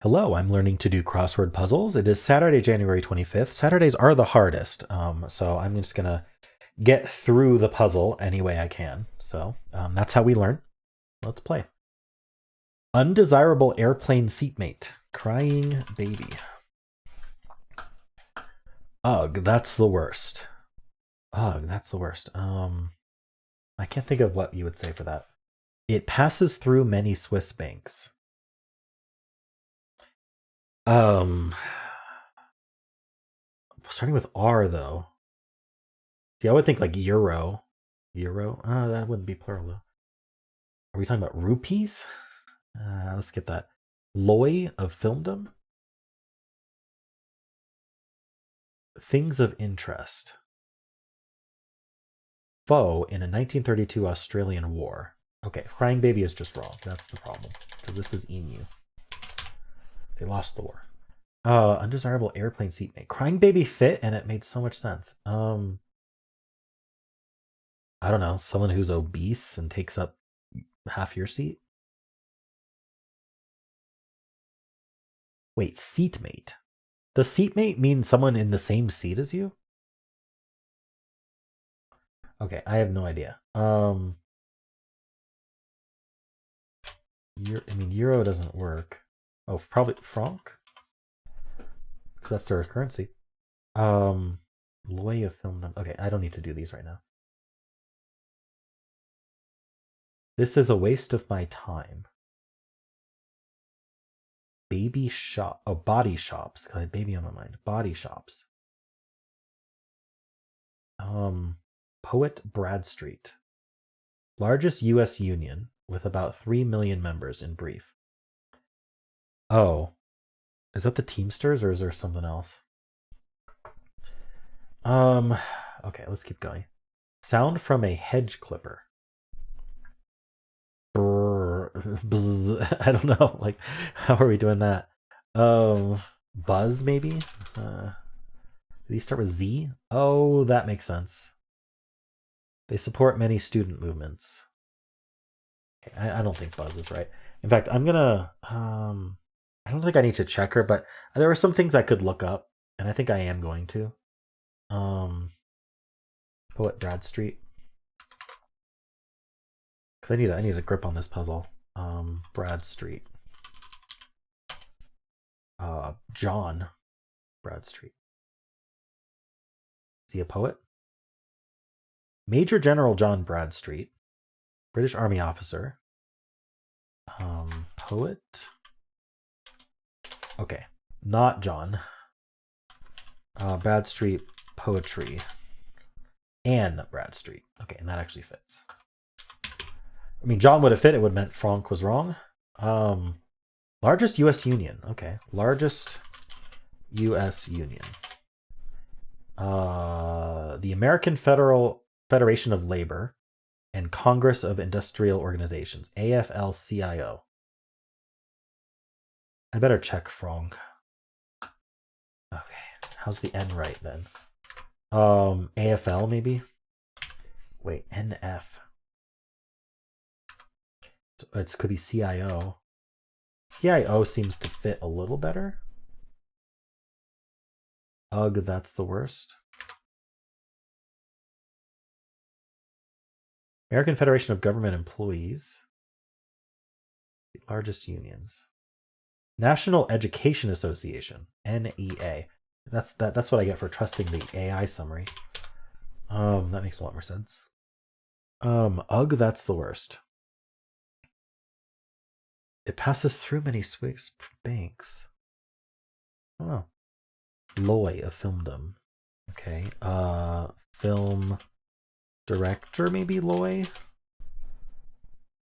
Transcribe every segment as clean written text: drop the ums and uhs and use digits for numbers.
Hello, I'm learning to do crossword puzzles. It is Saturday, January 25th. Saturdays are the hardest, so I'm just going to get through the puzzle any way I can. So that's how we learn. Let's play. Undesirable airplane seatmate. Crying baby. Ugh, that's the worst. Ugh, that's the worst. I can't think of what you would say for that. It passes through many Swiss banks. Um, Starting with R though. See, I would think like euro. Euro? That wouldn't be plural though. Are we talking about rupees? Let's skip that. Loy of filmdom? Things of interest. Foe in a 1932 Australian war. Okay, crying baby is just wrong. That's the problem. Because this is emu. They lost the war. Undesirable airplane seatmate. Crying baby fit and it made so much sense. I don't know, someone who's obese and takes up half your seat. Wait, seatmate. Does seatmate mean someone in the same seat as you? Okay, I have no idea. Euro doesn't work. Oh, probably franc. That's their currency. Loy of film. Okay, I don't need to do these right now. This is a waste of my time. Baby shop. Oh, body shops. I had baby on my mind. Body shops. Poet Bradstreet. Largest U.S. union with about 3 million members in brief. Oh, is that the Teamsters or is there something else? Okay, let's keep going. Sound from a hedge clipper. Bzz, I don't know. Like, how are we doing that? Buzz maybe. Do these start with Z? Oh, that makes sense. They support many student movements. Okay, I don't think Buzz is right. In fact, I'm gonna. I don't think I need to check her, but there are some things I could look up, and I think I am going to. Poet Bradstreet. Because I need a grip on this puzzle. Bradstreet. John Bradstreet. Is he a poet? Major General John Bradstreet, British Army officer. Poet. Okay, not John. Bradstreet poetry. Anne Bradstreet. Okay, and that actually fits. I mean, John would have fit. It would have meant Franck was wrong. Largest U.S. union. Okay, largest U.S. union. The American Federation of Labor and Congress of Industrial Organizations. AFL-CIO. I better check Franck. Okay, how's the N right then? AFL maybe? Wait, NF. It could be CIO. CIO seems to fit a little better. Ugh, that's the worst. American Federation of Government Employees. The largest unions. National Education Association, NEA. That's what I get for trusting the AI summary. That makes a lot more sense. Ugh, that's the worst. It passes through many Swiss banks. Oh. Loy of filmdom. Okay. Film director, maybe Loy?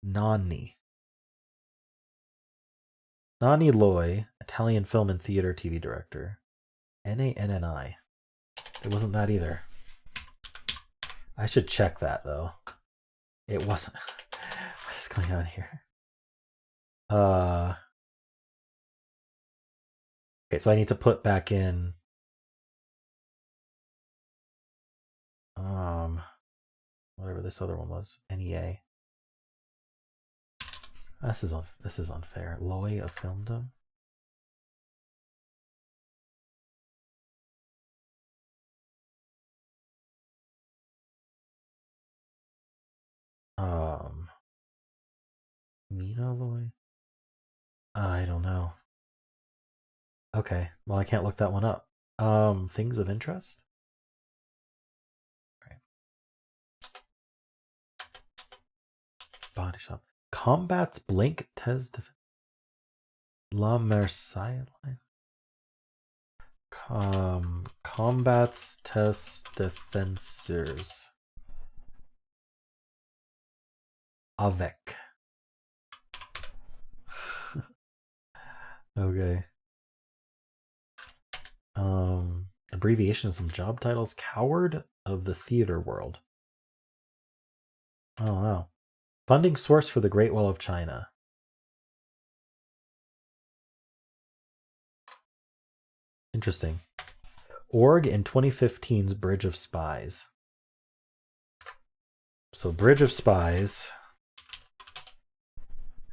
Nani. Nani Loy, Italian film and theater TV director. Nanni. It wasn't that either. I should check that though. It wasn't. What is going on here? Okay, so I need to put back in whatever this other one was. NEA. This is unfair. Loy of filmdom. Minaloy? I don't know. Okay, well I can't look that one up. Things of interest? Okay. Body shop. Combats blink test La Marseille line. Combats test defenseurs. Avec. Okay. Abbreviation of some job titles. Coward of the theater world. Oh wow. Funding source for the Great Wall of China. Interesting. Org in 2015's Bridge of Spies. So Bridge of Spies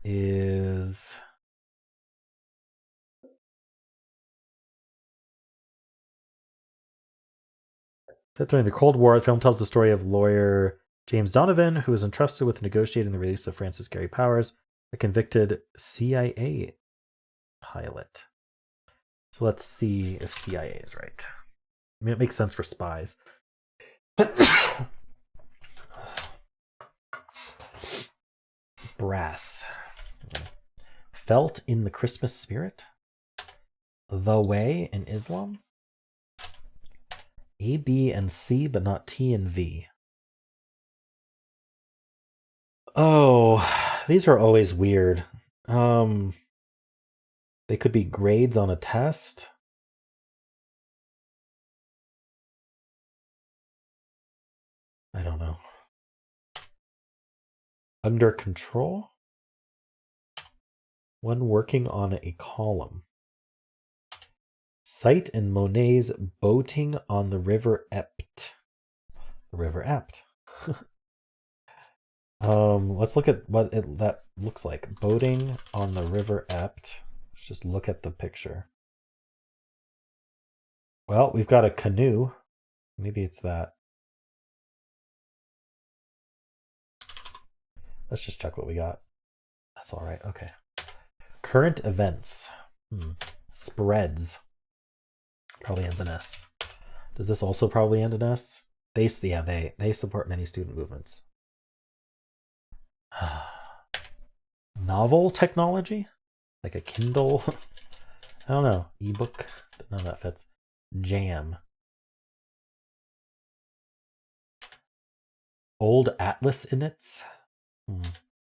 is set during the Cold War. The film tells the story of lawyer James Donovan, who was entrusted with negotiating the release of Francis Gary Powers, a convicted CIA pilot. So let's see if CIA is right. I mean, it makes sense for spies. Brass. Felt in the Christmas spirit. The way in Islam. A, B, and C, but not T and V. Oh, these are always weird. They could be grades on a test. I don't know. Under control? When working on a column. Sight in Monet's boating on the River Ept. The River Ept. Let's look at what that looks like. Boating on the River Ept. Let's just look at the picture. Well, we've got a canoe. Maybe it's that. Let's just check what we got. That's all right. Okay. Current events. Spreads. Probably ends in S. Does this also probably end in S? They support many student movements. Novel technology? Like a Kindle? I don't know. Ebook? None of that fits. Jam. Old Atlas inits?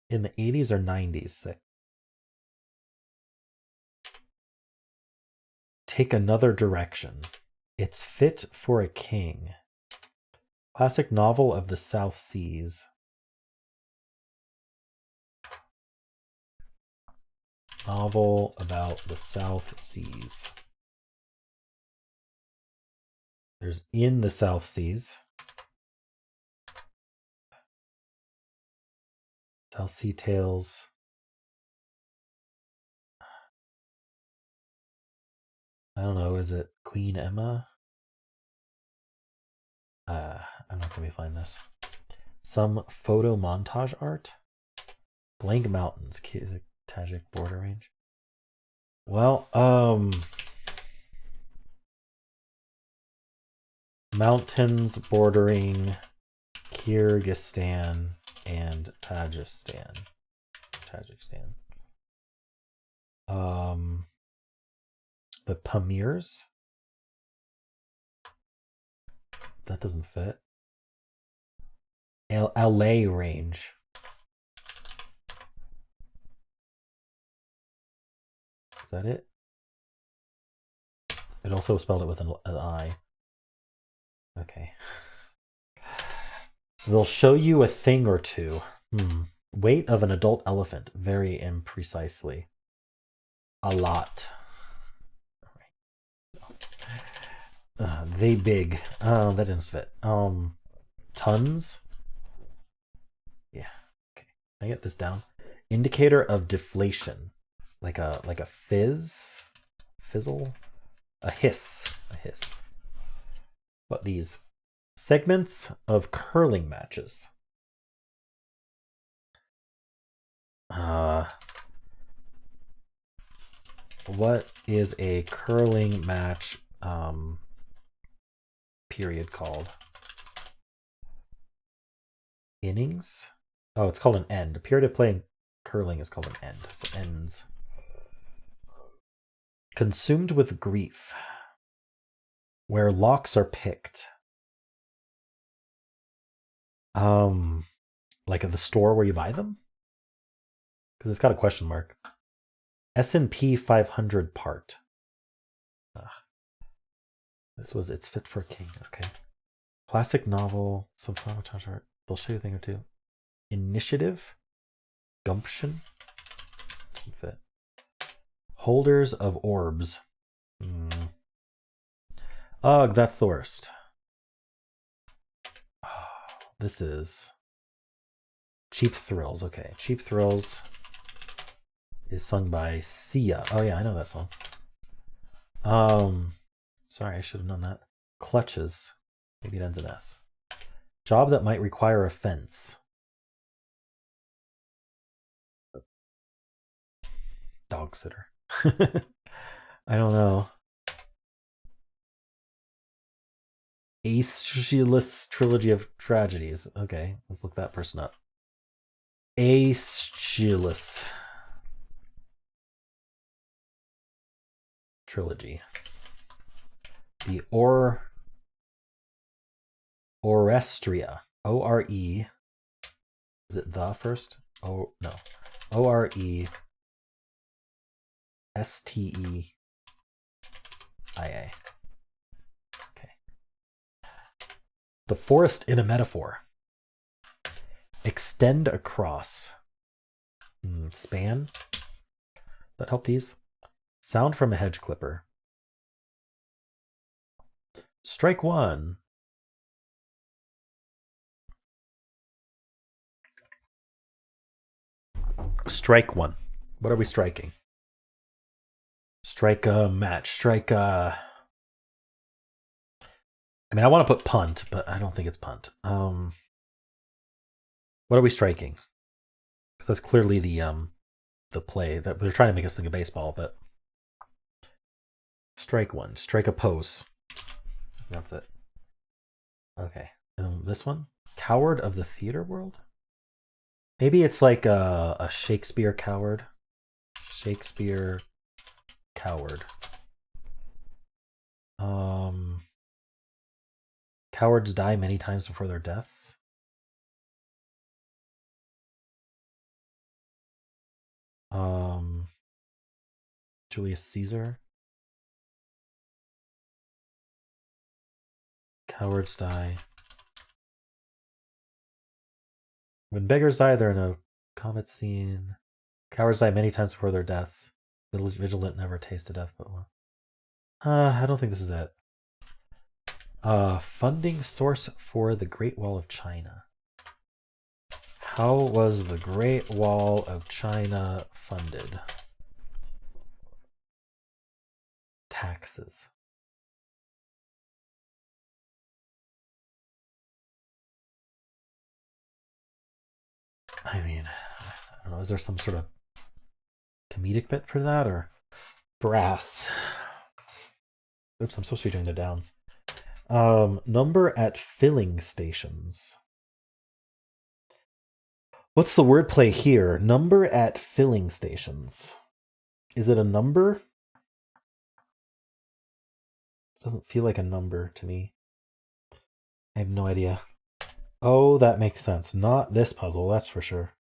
In the 80s or 90s? Take another direction. It's fit for a king. Classic novel of the South Seas. Novel about the South Seas. There's In the South Seas. South Sea Tales. I don't know, is it Queen Emma? I'm not gonna find this. Some photo montage art. Blank Mountains, Tajik border range. Well, mountains bordering Kyrgyzstan and Tajikistan. The Pamirs. That doesn't fit. LA range. Is that it? It also spelled it with an I. Okay. They'll show you a thing or two. Weight of an adult elephant. Very imprecisely. A lot. They big. That didn't fit. Tons. Yeah. Okay. I get this down. Indicator of deflation. Like a fizzle, a hiss. What these? Segments of curling matches. What is a curling match period called? Innings? Oh, it's called an end. A period of playing curling is called an end. So ends. Consumed with grief. Where locks are picked. Like at the store where you buy them? Because it's got a question mark. S&P 500 part. This was It's Fit for a King. Okay. Classic novel. Some fun art. They'll show you a thing or two. Initiative. Gumption. Doesn't fit. Holders of orbs. Ugh, that's the worst. This is Cheap Thrills. Okay, Cheap Thrills is sung by Sia. Oh yeah, I know that song. Sorry, I should have known that. Clutches. Maybe it ends in S. Job that might require a fence. Dog sitter. I don't know. Aeschylus Trilogy of Tragedies. Okay, let's look that person up. Aeschylus Trilogy. The Orestria. O-R-E. Is it the first? Oh, no. O-R-E-S-T-E-I-A. Okay. The Forest in a Metaphor. Extend across. Span. Does that help these? Sound from a hedge clipper. Strike one. Strike one. What are we striking? Strike a match. Strike a... I mean, I want to put punt, but I don't think it's punt. What are we striking? Because that's clearly the play that they're trying to make us think of baseball, but strike one. Strike a pose. That's it. Okay. And this one? Coward of the theater world? Maybe it's like a Shakespeare coward. Shakespeare coward. Cowards die many times before their deaths. Julius Caesar. Cowards die. When beggars die, they're in a comet scene. Cowards die many times before their deaths. Vigilant never tasted death but one. I don't think this is it. Funding source for the Great Wall of China. How was the Great Wall of China funded? Taxes. I mean, I don't know. Is there some sort of comedic bit for that or brass? Oops, I'm supposed to be doing the downs. Number at filling stations. What's the wordplay here? Number at filling stations. Is it a number? It doesn't feel like a number to me. I have no idea. Oh, that makes sense. Not this puzzle, that's for sure.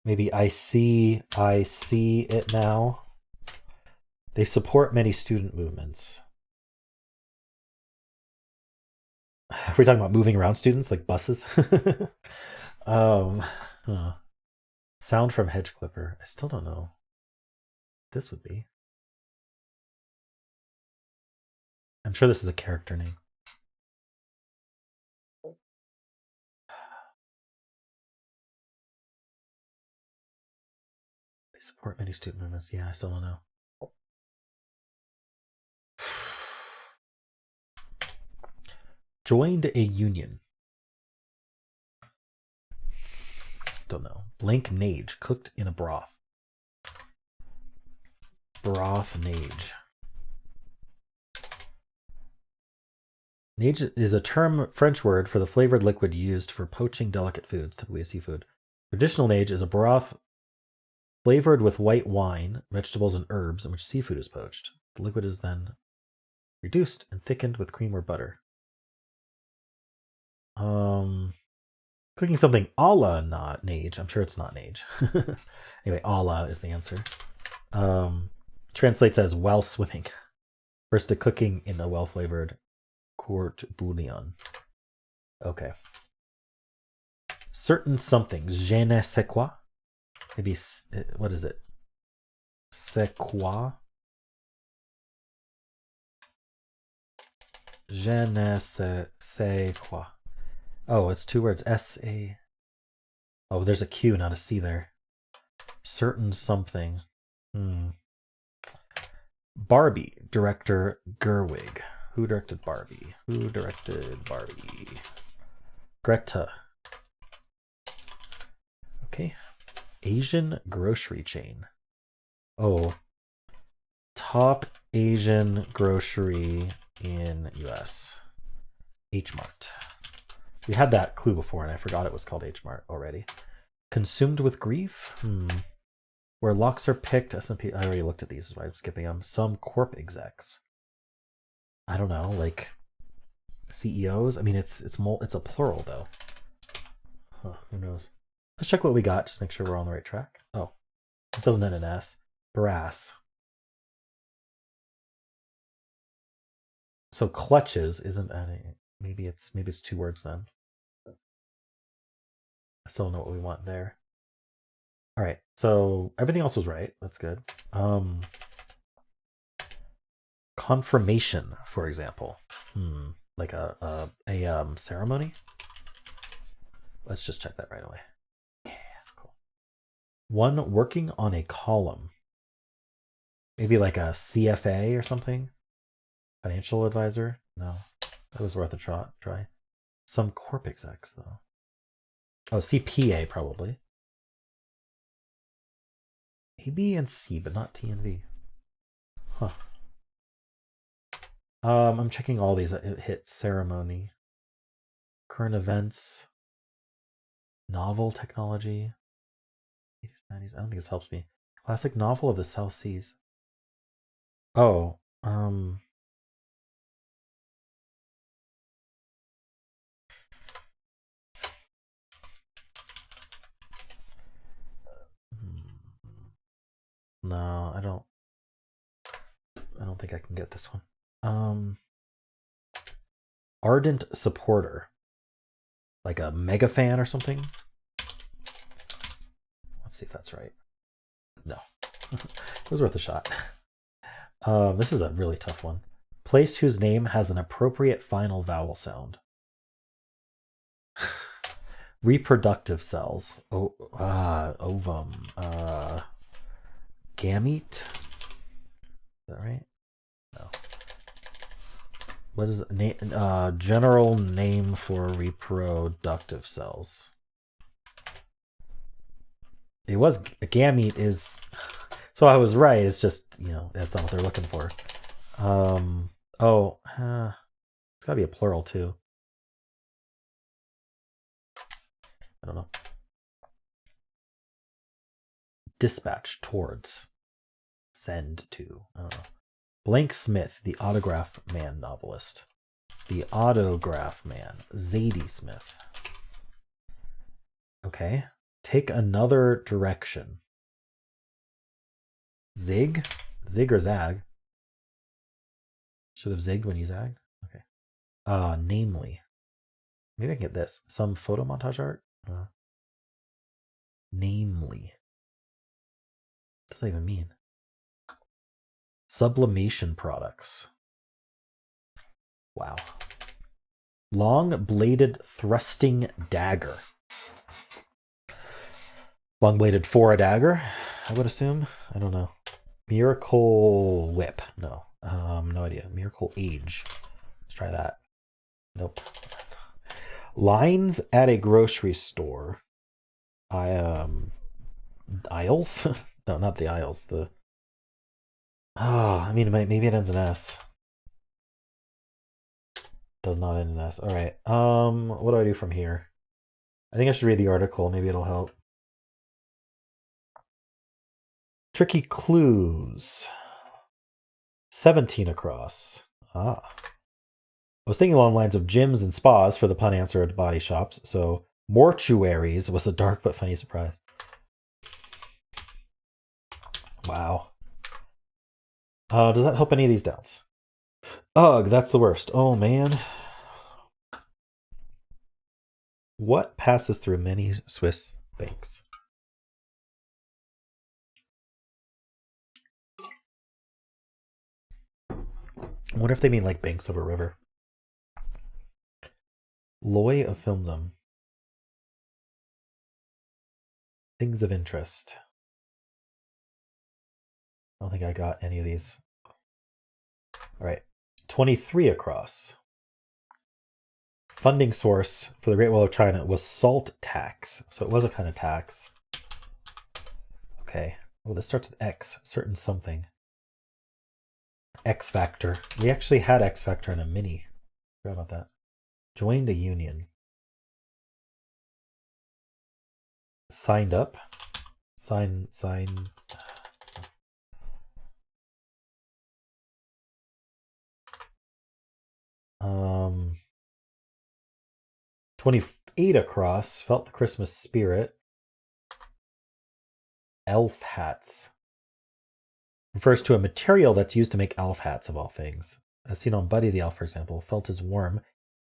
Maybe I see it now. They support many student movements. Are we talking about moving around students like buses? Sound from hedge clipper. I still don't know. This would be. I'm sure this is a character name. They support many student movements. Yeah, I still don't know. Joined a union. Don't know. Blank nage, cooked in a broth. Broth nage. Nage is a term French word for the flavored liquid used for poaching delicate foods, typically a seafood. Traditional nage is a broth flavored with white wine, vegetables, and herbs in which seafood is poached. The liquid is then reduced and thickened with cream or butter. Cooking something a la not nage. I'm sure it's not nage. Anyway, a la is the answer. Translates as well swimming. Refers to cooking in a well flavored court bouillon. Okay. Certain something. Je ne sais quoi. Maybe, what is it? C'est quoi? Je ne sais quoi. Oh, it's two words. S-A. Oh, there's a Q, not a C there. Certain something. Barbie, director Gerwig. Who directed Barbie? Who directed Barbie? Greta. Okay. Asian grocery chain. Oh. Top Asian grocery in US. H Mart. We had that clue before and I forgot it was called H Mart already. Consumed with grief? Where locks are picked, S&P, I already looked at these, so I'm skipping them. Some corp execs. I don't know, like CEOs? I mean, it's a plural, though. Huh, who knows? Let's check what we got, just make sure we're on the right track. Oh, this doesn't end in S. Brass. So clutches isn't any. Maybe it's two words then. I still don't know what we want there. All right, so everything else was right. That's good. Confirmation, for example. Like a ceremony. Let's just check that right away. Yeah, cool. One working on a column. Maybe like a CFA or something. Financial advisor. No, that was worth a try. Some corp execs though. Oh, CPA probably. A, B, and C, but not T and V. Huh. I'm checking all these. It hit ceremony, current events, novel technology. 80s, 90s. I don't think this helps me. Classic novel of the South Seas. Oh, no, I don't think I can get this one. Ardent supporter. Like a mega fan or something? Let's see if that's right. No. It was worth a shot. This is a really tough one. Place whose name has an appropriate final vowel sound. Reproductive cells. Ovum. Gamete. Is that right? No. What is general name for reproductive cells? It was gamete is. So I was right. It's just, that's not what they're looking for. It's gotta be a plural too. I don't know. Dispatch towards. Send to. I don't know. Blank Smith, the Autograph Man novelist. The Autograph Man. Zadie Smith. Okay. Take another direction. Zig? Zig or zag? Should have zigged when you zagged? Okay. Namely. Maybe I can get this. Some photo montage art? Namely. What does that even mean? Sublimation products. Wow. Long-bladed thrusting dagger. Long-bladed for a dagger, I would assume. I don't know. Miracle whip. No. No idea. Miracle age. Let's try that. Nope. Lines at a grocery store. Isles? No, not the Isles. The I mean, maybe it ends in S. Does not end in S. All right. What do I do from here? I think I should read the article. Maybe it'll help. Tricky clues. 17 across. I was thinking along the lines of gyms and spas for the pun answer at body shops. So mortuaries was a dark but funny surprise. Wow. Does that help any of these downs? Ugh, that's the worst. Oh, man. What passes through many Swiss banks? I wonder if they mean like banks of a river. Loy of Filmdom. Things of interest. I don't think I got any of these. All right. 23 across. Funding source for the Great Wall of China was salt tax. So it was a kind of tax. Okay. Well, this starts with X. Certain something. X Factor. We actually had X Factor in a mini. Forgot about that. Joined a union. Signed up. Signed. 28 across. Felt the Christmas spirit. Elf hats. Refers to a material that's used to make elf hats of all things. As seen on Buddy the Elf, for example, felt is warm,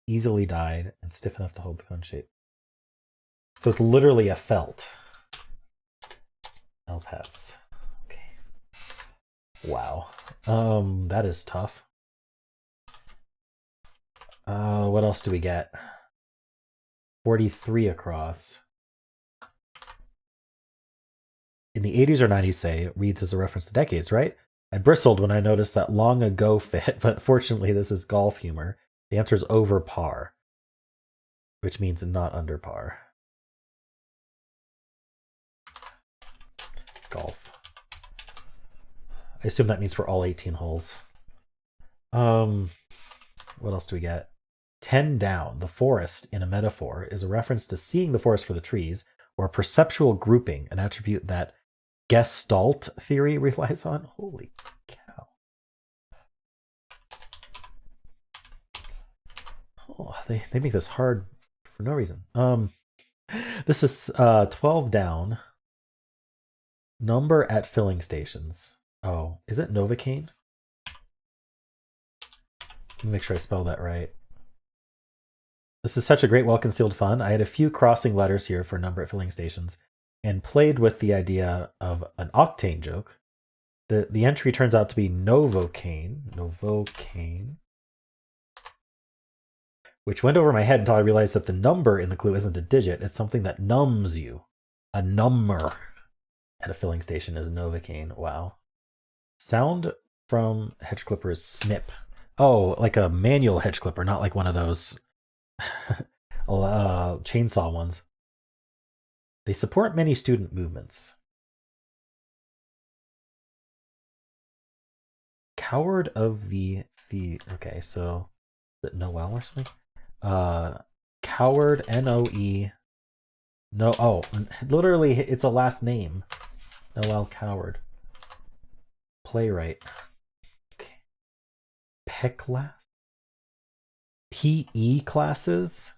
easily dyed, and stiff enough to hold the cone shape. So it's literally a felt. Elf hats. Okay. Wow. That is tough. What else do we get? 43 across. In the 80s or 90s, say, reads as a reference to decades, right? I bristled when I noticed that long ago fit, but fortunately this is golf humor. The answer is over par, which means not under par. Golf. I assume that means for all 18 holes. What else do we get? 10 down. The forest, in a metaphor, is a reference to seeing the forest for the trees, or a perceptual grouping, an attribute that Gestalt theory relies on. Holy cow. Oh, they make this hard for no reason. This is 12 down. Number at filling stations. Oh, is it Novocaine? Let me make sure I spell that right. This is such a great, well-concealed fun. I had a few crossing letters here for number at filling stations and played with the idea of an octane joke. The entry turns out to be Novocaine, which went over my head until I realized that the number in the clue isn't a digit. It's something that numbs you. A number at a filling station is Novocaine. Wow. Sound from hedge clipper is snip. Oh, like a manual hedge clipper, not like one of those chainsaw ones. They support many student movements. Coward of the okay, so is it Noel or something? Coward, Noe. No, oh, literally, it's a last name. Noel Coward. Playwright. Okay. Pecla. PE classes.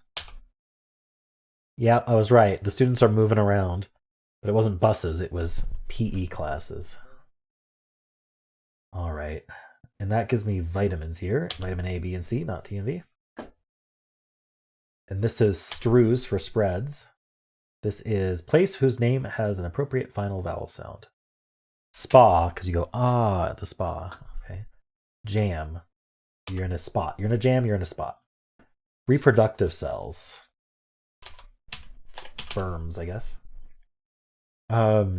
Yeah, I was right. The students are moving around, but it wasn't buses. It was PE classes. All right, and that gives me vitamins here: vitamin A, B, and C, not T and V. And this is strews for spreads. This is place whose name has an appropriate final vowel sound. Spa, because you go at the spa. Okay. Jam. You're in a spot. You're in a jam, you're in a spot. Reproductive cells. Sperms, I guess.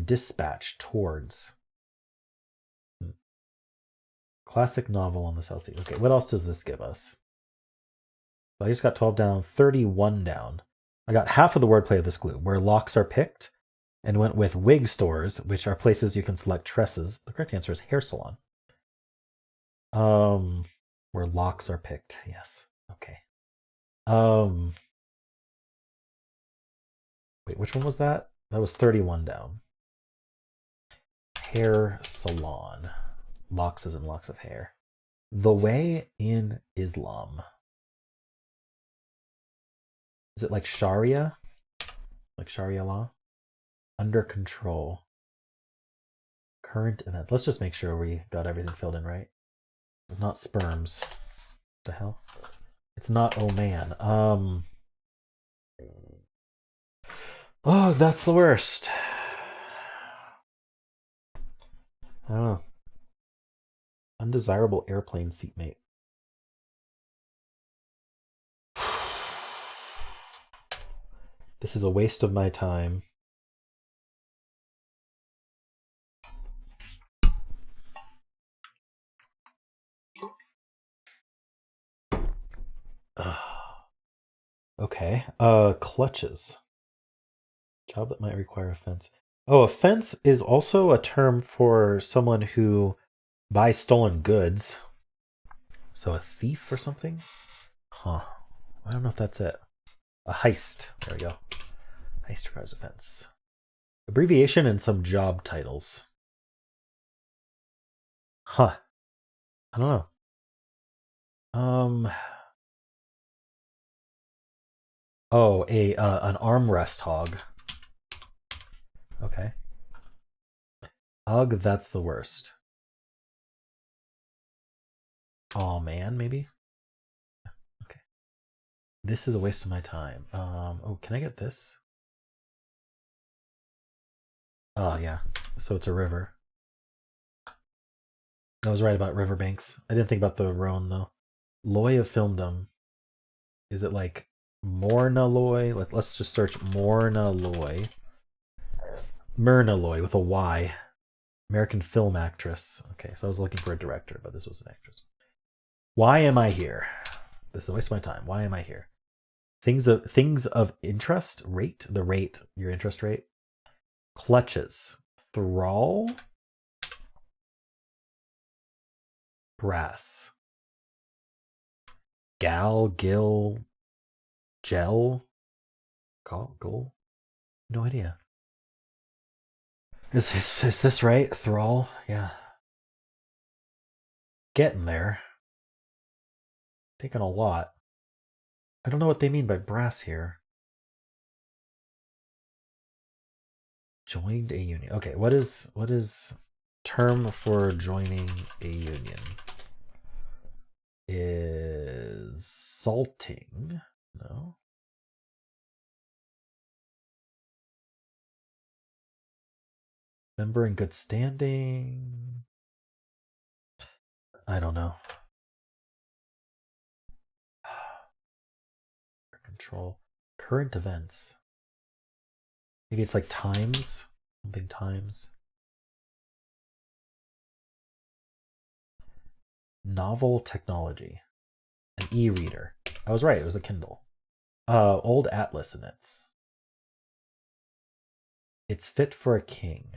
Dispatch, towards. Classic novel on the South Sea. Okay, what else does this give us? So I just got 12 down, 31 down. I got half of the wordplay of this clue. Where locks are picked, and went with wig stores, which are places you can select tresses. The correct answer is hair salon. Where locks are picked. Yes. Okay. Wait, which one was that? That was 31 down. Hair salon. Locks as in locks of hair. The way in Islam. Is it like Sharia? Like Sharia law? Under control. Current events. Let's just make sure we got everything filled in right. It's not sperms. What the hell? It's not oh man. Oh, that's the worst. I don't know. Undesirable airplane seatmate. This is a waste of my time. Okay. Clutches. Job that might require a fence. Oh, a fence is also a term for someone who buys stolen goods. So a thief or something? Huh. I don't know if that's it. A heist. There we go. Heist requires a fence. Abbreviation and some job titles. Huh. I don't know. Oh, an armrest hog. Okay. Ugh, that's the worst. Oh man, maybe. Okay. This is a waste of my time. Oh, can I get this? Oh yeah. So it's a river. I was right about riverbanks. I didn't think about the Rhone though. Loy of Filmdom. Is it like Morna Loy? Let's just search Morna Loy. Myrna Loy with a Y. American film actress. Okay, so I was looking for a director, but this was an actress. Why am I here? This is a waste of my time. Why am I here? Things of interest. Rate. The rate. Your interest rate. Clutches. Thrall. Brass. Gal. Gil. Gel. Gol. No idea. Is this right? Thrall? Yeah. Getting there. Taking a lot. I don't know what they mean by brass here. Joined a union. Okay, what is term for joining a union? Is salting. No. Member in good standing. I don't know. Control. Current events. Maybe it's like times. Something times. Novel technology. An e-reader. I was right, it was a Kindle. Old atlas in it. It's fit for a king.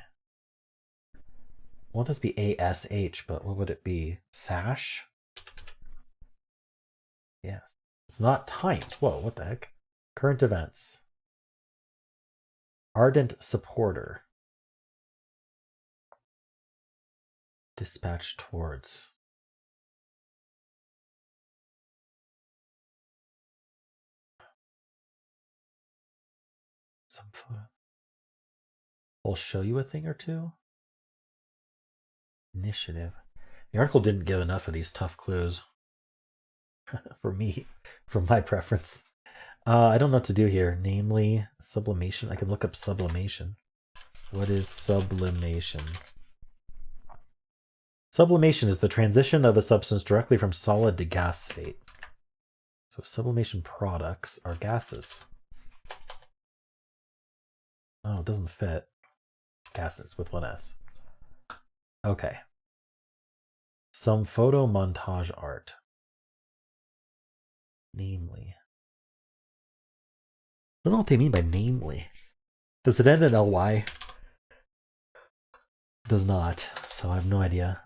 Won't this be ASH, but what would it be? Sash? Yes. It's not times. Whoa, what the heck? Current events. Ardent supporter. Dispatch towards. Some I'll show you a thing or two. Initiative. The article didn't give enough of these tough clues. For me, for my preference. I don't know what to do here. Namely, sublimation. I can look up sublimation. What is sublimation? Sublimation is the transition of a substance directly from solid to gas state. So sublimation products are gases. Oh, it doesn't fit. Gases with one S. Okay. Some photo montage art. Namely. I don't know what they mean by namely. Does it end in ly? Does not. So I have no idea.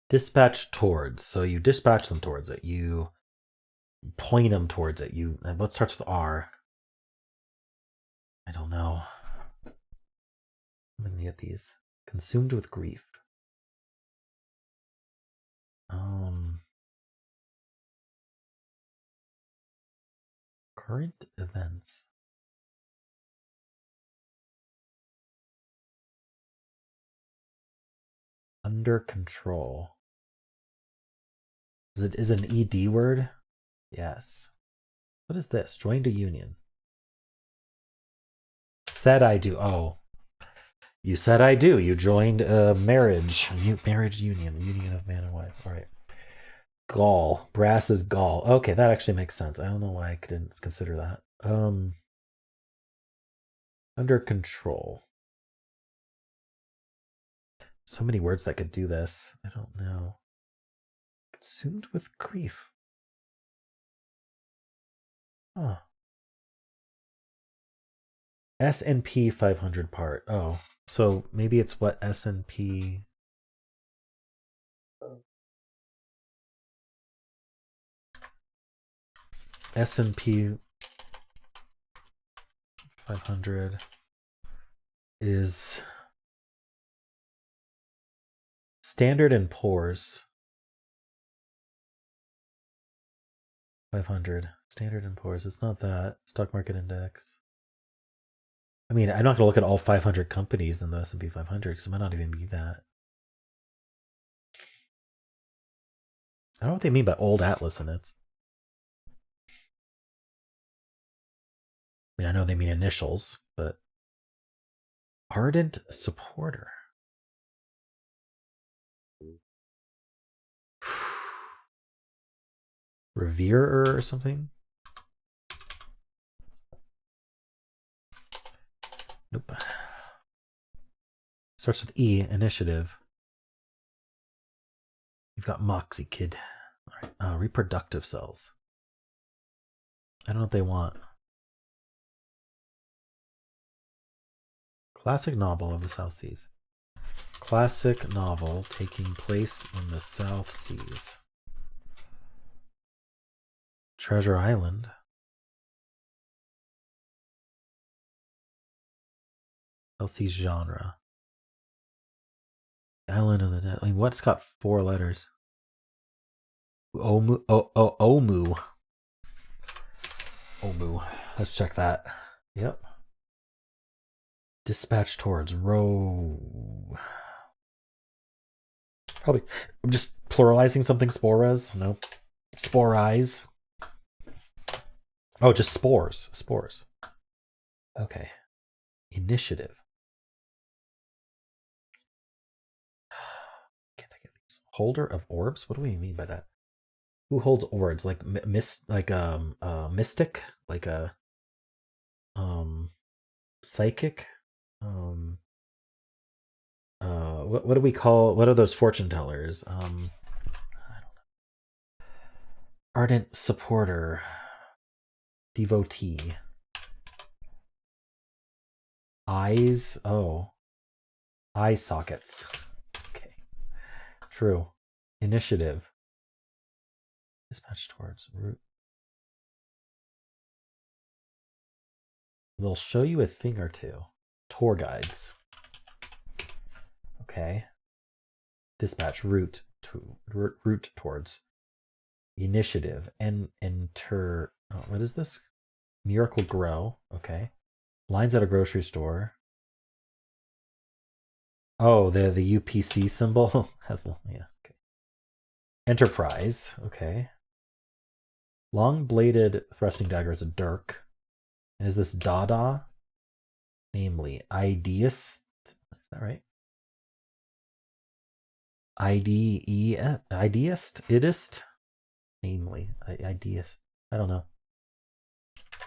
Dispatch towards. So you dispatch them towards it. You point them towards it. You. What starts with R? I don't know. I'm gonna get these. Consumed with grief. Current events. Under control. Is it an ED word? Yes. What is this? Joined a union. Said I do. Oh. You said I do. You joined a marriage. Marriage union. Union of man and wife. All right. Gall. Brass is gall. Okay, that actually makes sense. I don't know why I didn't consider that. Under control. So many words that could do this. I don't know. Consumed with grief. Huh. S&P 500 part. Oh, so maybe it's what S&P. S&P 500 is Standard and Poor's 500. Standard and Poor's. It's not that. Stock market index. I mean, I'm not going to look at all 500 companies in the S&P 500 because it might not even be that. I don't know what they mean by old Atlas in it. I mean, I know they mean initials, but ardent supporter. Reverer or something? Nope. Starts with E, initiative. You've got Moxie, kid. All right. Reproductive cells. I don't know what they want. Classic novel of the South Seas. Classic novel taking place in the South Seas. Treasure Island. South Seas genre. Island of the Dead. I mean, what's got 4 letters? Omu. Omu. Omu. Let's check that. Yep. Dispatch towards row. Probably. I'm just pluralizing something. Sporas. Nope. Sporize. Oh, just spores. Spores. Okay. Initiative. Can't think of these. Holder of orbs? What do we mean by that? Who holds orbs? Like mystic? Like a psychic? What do we call, what are those fortune tellers? I don't know. Ardent supporter. Devotee. Eyes. Oh. Eye sockets. Okay. True. Initiative. Dispatch towards route. They'll show you a thing or two. Tour guides. Okay. Dispatch route to route towards. Initiative and enter. Oh, what is this? Miracle Grow. Okay. Lines at a grocery store. Oh, the UPC symbol has one. Yeah. Okay. Enterprise. Okay. Long bladed thrusting dagger is a dirk. And is this Dada? Namely, ideist. Is that right? Ideist? Idist? Namely, ideist. I don't know.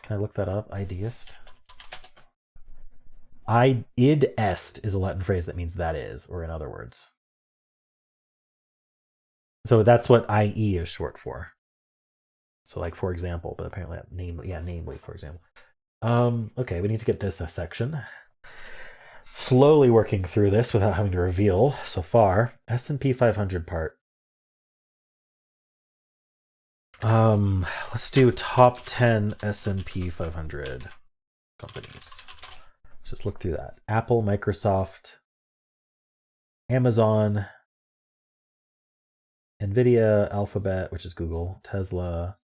Can I look that up? Ideist? Id est is a Latin phrase that means that is, or in other words. So that's what IE is short for. So like for example, but apparently namely for example. Okay, we need to get this a section. Slowly working through this without having to reveal so far. S&P 500 part. Let's do top 10 S&P 500 companies. Just look through that. Apple, Microsoft, Amazon, Nvidia, Alphabet, which is Google, Tesla,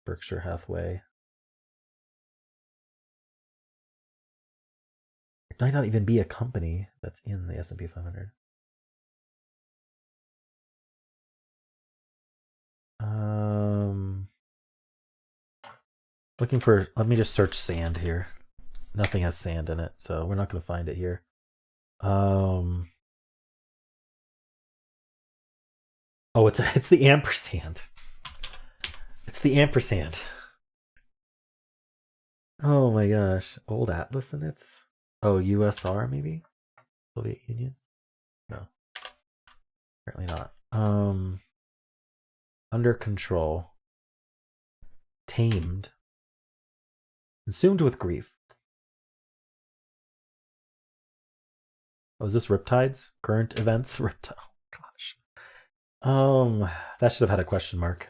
Berkshire Hathaway. It might not even be a company that's in the S&P 500. Looking for, let me just search sand here. Nothing has sand in it, so we're not going to find it here. Oh, it's the ampersand. It's the ampersand. Oh my gosh. Old Atlas and it's USR maybe? Soviet Union? No. Apparently not. Under control. Tamed. Consumed with grief. Oh, is this Riptides? Current events? Riptide. Oh, gosh. That should have had a question mark.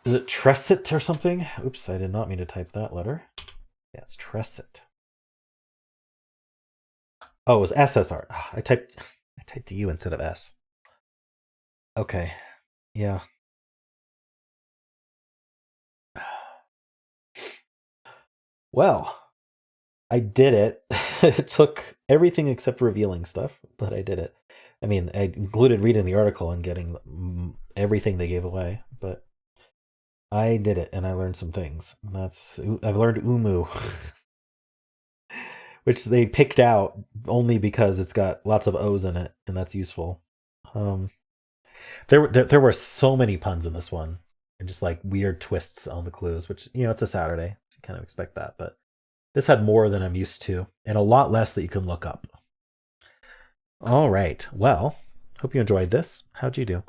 Is it Tressit or something? Oops, I did not mean to type that letter. Yeah, it's Tressit. Oh, it was SSR. Oh, I typed U instead of S. Okay. Yeah. Well, I did it. It took everything except revealing stuff, but I did it. I mean, I included reading the article and getting everything they gave away, but I did it and I learned some things. I've learned Umu, which they picked out only because it's got lots of O's in it, and that's useful. There were so many puns in this one, and just like weird twists on the clues, which it's a Saturday, so you kind of expect that, but this had more than I'm used to, and a lot less that you can look up. All right. Well, hope you enjoyed this. How'd you do?